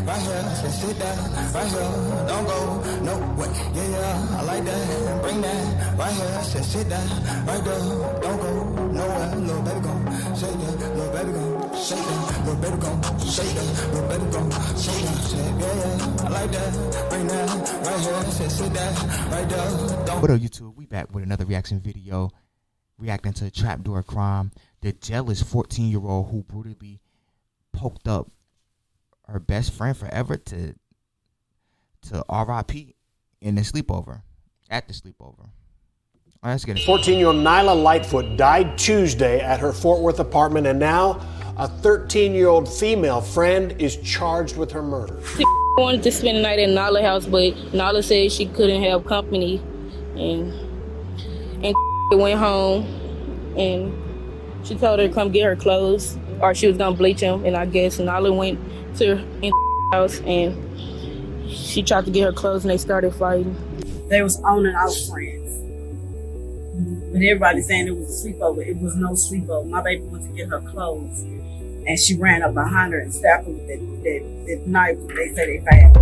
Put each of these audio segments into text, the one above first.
right here, just sit down, right here, don't go, no way, yeah, I like that, bring that, right here, just sit down, right there, don't go, nowhere, little baby gon' shake that, little baby gon' shake that, little baby gon' shake that, little baby gon' shake that, yeah, I like that, bring that, right here, just sit down, right there, don't. What up, YouTube? We back with another reaction video, reacting to Trapdoor Crime, the jealous 14-year-old who brutally poked up her best friend forever to RIP in the sleepover, at the sleepover. All right, let's get it. 14-year-old Nyla Lightfoot died Tuesday at her Fort Worth apartment, and now a 13-year-old female friend is charged with her murder. She wanted to spend the night at Nyla's house, but Nyla said she couldn't have company, and went home, and she told her to come get her clothes, or she was gonna bleach them, and I guess Nyla went to her house, and she tried to get her clothes, and they started fighting. They was on and off friends. But everybody saying it was a sleepover. It was no sleepover. My baby went to get her clothes, and she ran up behind her and stabbed her with that knife they said they found.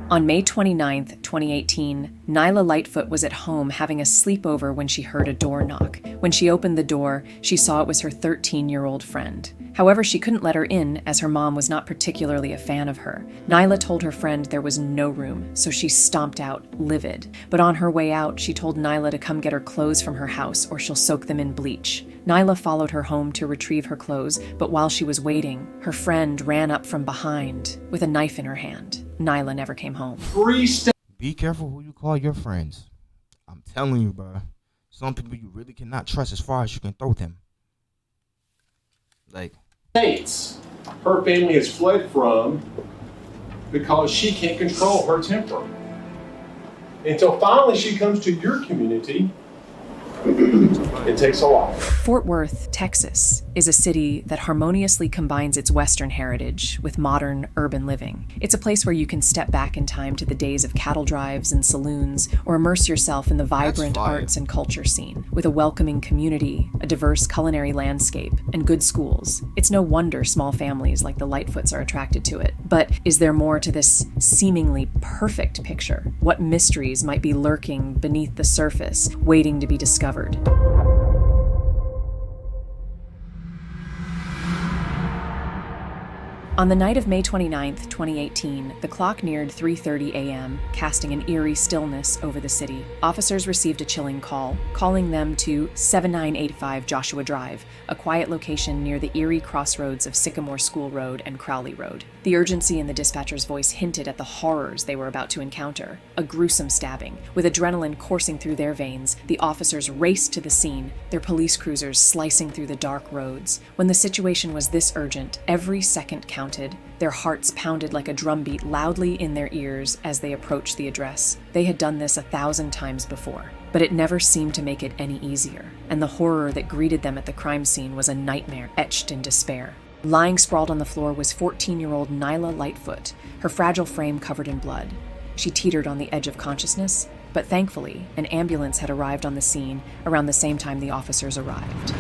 On May 29th, 2018, Nyla Lightfoot was at home having a sleepover when she heard a door knock. When she opened the door, she saw it was her 13-year-old friend. However, she couldn't let her in as her mom was not particularly a fan of her. Nyla told her friend there was no room, so she stomped out, livid. But on her way out, she told Nyla to come get her clothes from her house or she'll soak them in bleach. Nyla followed her home to retrieve her clothes, but while she was waiting, her friend ran up from behind with a knife in her hand. Nyla never came home. Be careful who you call your friends. I'm telling you, bro. Some people you really cannot trust as far as you can throw them. Like, states her family has fled from because she can't control her temper. Until finally she comes to your community. It takes a lot. Fort Worth, Texas, is a city that harmoniously combines its Western heritage with modern urban living. It's a place where you can step back in time to the days of cattle drives and saloons, or immerse yourself in the vibrant arts and culture scene. With a welcoming community, a diverse culinary landscape, and good schools, it's no wonder small families like the Lightfoots are attracted to it. But is there more to this seemingly perfect picture? What mysteries might be lurking beneath the surface, waiting to be discovered? On the night of May 29th, 2018, the clock neared 3:30 a.m., casting an eerie stillness over the city. Officers received a chilling call, calling them to 7985 Joshua Drive, a quiet location near the eerie crossroads of Sycamore School Road and Crowley Road. The urgency in the dispatcher's voice hinted at the horrors they were about to encounter. A gruesome stabbing. With adrenaline coursing through their veins, the officers raced to the scene, their police cruisers slicing through the dark roads. When the situation was this urgent, every second counted. Their hearts pounded like a drumbeat loudly in their ears as they approached the address. They had done this 1,000 times before, but it never seemed to make it any easier, and the horror that greeted them at the crime scene was a nightmare etched in despair. Lying sprawled on the floor was 14-year-old Nyla Lightfoot, her fragile frame covered in blood. She teetered on the edge of consciousness, but thankfully, an ambulance had arrived on the scene around the same time the officers arrived.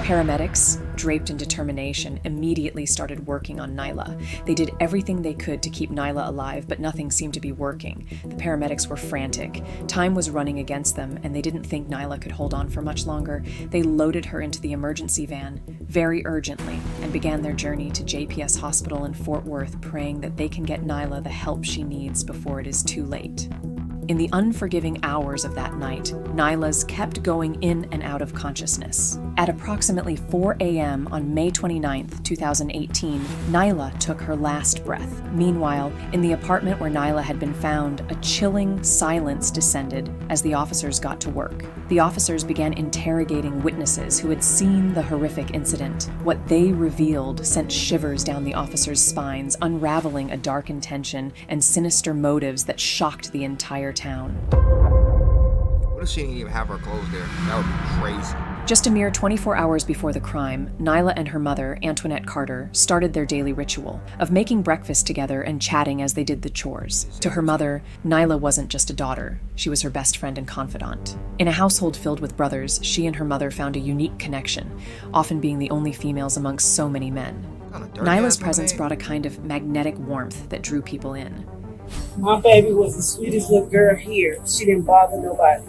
Paramedics, draped in determination, immediately started working on Nyla. They did everything they could to keep Nyla alive, but nothing seemed to be working. The paramedics were frantic. Time was running against them, and they didn't think Nyla could hold on for much longer. They loaded her into the emergency van very urgently and began their journey to JPS Hospital in Fort Worth, praying that they can get Nyla the help she needs before it is too late. In the unforgiving hours of that night, Nyla's kept going in and out of consciousness. At approximately 4 a.m. on May 29th, 2018, Nyla took her last breath. Meanwhile, in the apartment where Nyla had been found, a chilling silence descended as the officers got to work. The officers began interrogating witnesses who had seen the horrific incident. What they revealed sent shivers down the officers' spines, unraveling a dark intention and sinister motives that shocked the entire town. what if she didn't even have her clothes there? That would be crazy. Just a mere 24 hours before the crime, Nyla and her mother, Antoinette Carter, started their daily ritual of making breakfast together and chatting as they did the chores. To her mother, Nyla wasn't just a daughter, she was her best friend and confidant. In a household filled with brothers, she and her mother found a unique connection, often being the only females amongst so many men. Nyla's presence brought a kind of magnetic warmth that drew people in. My baby was the sweetest little girl here. She didn't bother nobody.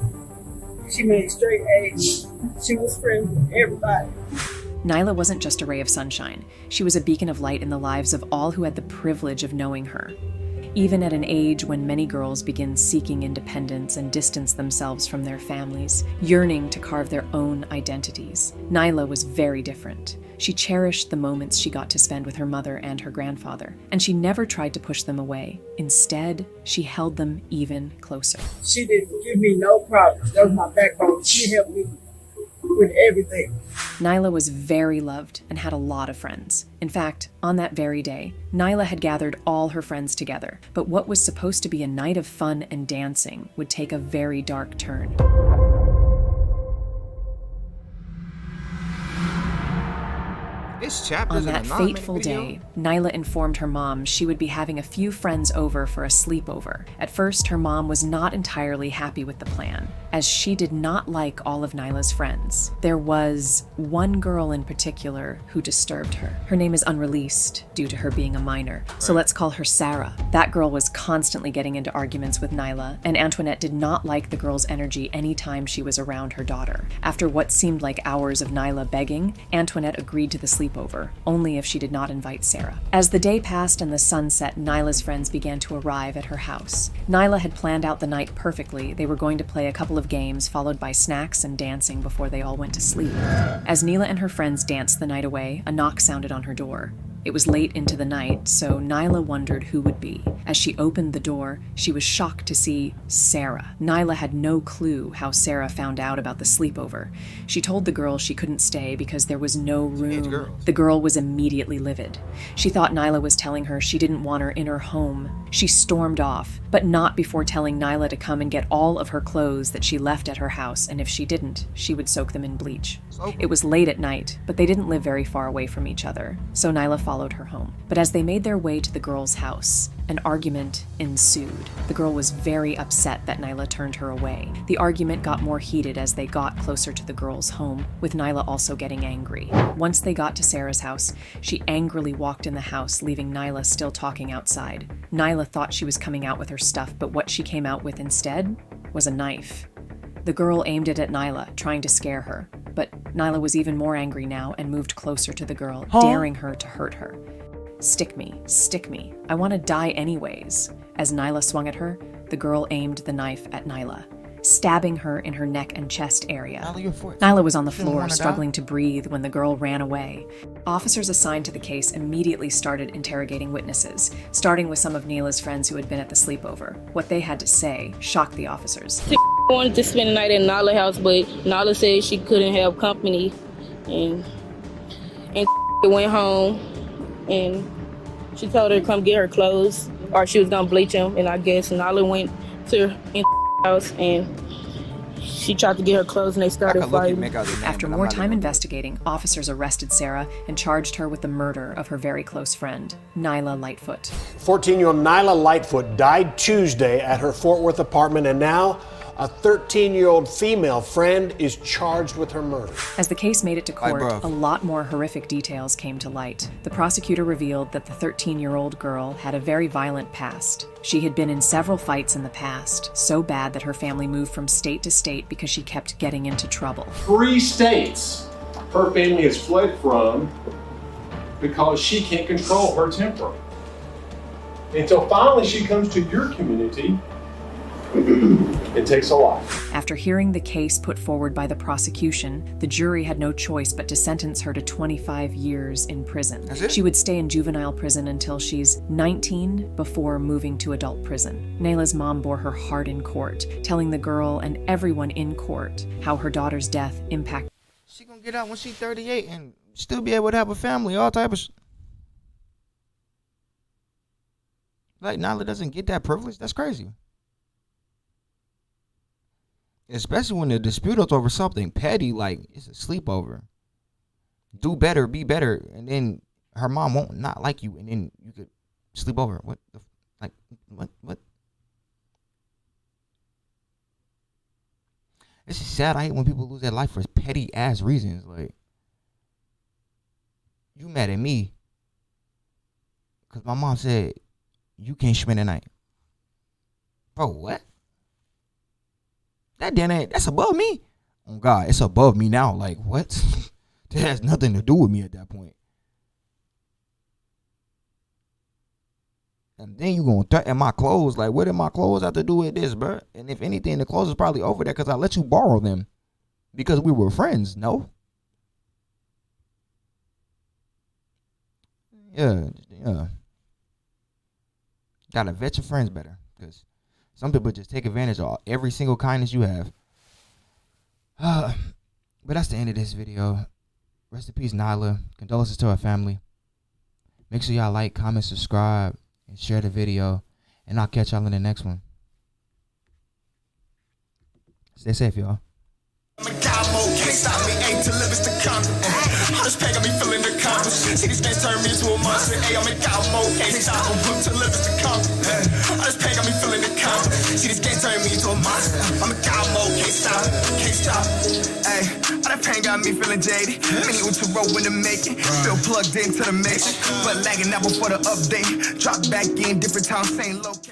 She made straight A's. She was friends with everybody. Nyla wasn't just a ray of sunshine. She was a beacon of light in the lives of all who had the privilege of knowing her. Even at an age when many girls begin seeking independence and distance themselves from their families, yearning to carve their own identities, Nyla was very different. She cherished the moments she got to spend with her mother and her grandfather, and she never tried to push them away. Instead, she held them even closer. She didn't give me no problems. That was my backbone. She helped me with everything. Nyla was very loved and had a lot of friends. In fact, on that very day, Nyla had gathered all her friends together, but what was supposed to be a night of fun and dancing would take a very dark turn. On that fateful day, Nyla informed her mom she would be having a few friends over for a sleepover. At first, her mom was not entirely happy with the plan, as she did not like all of Nyla's friends. There was one girl in particular who disturbed her. Her name is unreleased due to her being a minor, so let's call her Sarah. That girl was constantly getting into arguments with Nyla, and Antoinette did not like the girl's energy anytime she was around her daughter. After what seemed like hours of Nyla begging, Antoinette agreed to the sleepover, only if she did not invite Sarah. As the day passed and the sun set, Nyla's friends began to arrive at her house. Nyla had planned out the night perfectly. They were going to play a couple of games, followed by snacks and dancing before they all went to sleep. As Nyla and her friends danced the night away, a knock sounded on her door. It was late into the night, so Nyla wondered who would be. As she opened the door, she was shocked to see Sarah. Nyla had no clue how Sarah found out about the sleepover. She told the girl she couldn't stay because there was no room. The girl was immediately livid. She thought Nyla was telling her she didn't want her in her home. She stormed off, but not before telling Nyla to come and get all of her clothes that she left at her house, and if she didn't, she would soak them in bleach. It was late at night, but they didn't live very far away from each other, so Nyla followed her home. But as they made their way to the girl's house, an argument ensued. The girl was very upset that Nyla turned her away. The argument got more heated as they got closer to the girl's home, with Nyla also getting angry. Once they got to Sarah's house, she angrily walked in the house, leaving Nyla still talking outside. Nyla thought she was coming out with her stuff, but what she came out with instead was a knife. The girl aimed it at Nyla, trying to scare her, but Nyla was even more angry now and moved closer to the girl, daring her to hurt her. Stick me, I want to die anyways. As Nyla swung at her, the girl aimed the knife at Nyla, stabbing her in her neck and chest area. Nyla was on the floor, struggling to breathe when the girl ran away. Officers assigned to the case immediately started interrogating witnesses, starting with some of Nyla's friends who had been at the sleepover. What they had to say shocked the officers. She wanted to spend the night at Nyla's house, but Nyla said she couldn't have company, and went home, and she told her to come get her clothes, or she was gonna bleach them, and I guess Nyla went to her house and she tried to get her clothes and they started fighting. After more time investigating, officers arrested Sarah and charged her with the murder of her very close friend, Nyla Lightfoot. 14-year-old Nyla Lightfoot died Tuesday at her Fort Worth apartment, and now a 13-year-old female friend is charged with her murder. As the case made it to court, a lot more horrific details came to light. The prosecutor revealed that the 13-year-old girl had a very violent past. She had been in several fights in the past, so bad that her family moved from state to state because she kept getting into trouble. 3 states her family has fled from because she can't control her temper. Until finally she comes to your community. It takes a lot. After hearing the case put forward by the prosecution, the jury had no choice but to sentence her to 25 years in prison. She would stay in juvenile prison until she's 19 before moving to adult prison. Nyla's mom bore her heart in court, telling the girl and everyone in court how her daughter's death impacted. She gonna get out when she's 38 and still be able to have a family, all type of Like, Nyla doesn't get that privilege? That's crazy. Especially when the dispute is over something petty, like it's a sleepover. Do better, be better, and then her mom won't not like you, and then you could sleep over. What? What? It's just sad. I hate when people lose their life for petty ass reasons. Like, you mad at me because my mom said you can't spend the night. Bro, what? That's above me. Oh God, it's above me now. Like, what? That has nothing to do with me at that point. And then you gonna threaten my clothes. Like, what did my clothes have to do with this, bro? And if anything, the clothes is probably over there because I let you borrow them because we were friends. No. Yeah. Gotta vet your friends better because some people just take advantage of every single kindness you have. But that's the end of this video. Rest in peace, Nyla. Condolences to her family. Make sure y'all like, comment, subscribe, and share the video. And I'll catch y'all in the next one. Stay safe, y'all. Can't stop me, ain't to live is to come. All this pain got me feeling accomplished. See this game turn me into a monster. Hey, I'm in God mode, can't stop me, to live is to come. All this pain got me feeling accomplished. See this game turn me into a monster. I'm in God mode, can't stop. Hey, all that pain got me feeling jaded. Many with your road when to make it. Still plugged into the mix, but lagging out before the update. Drop back in, different time, same location.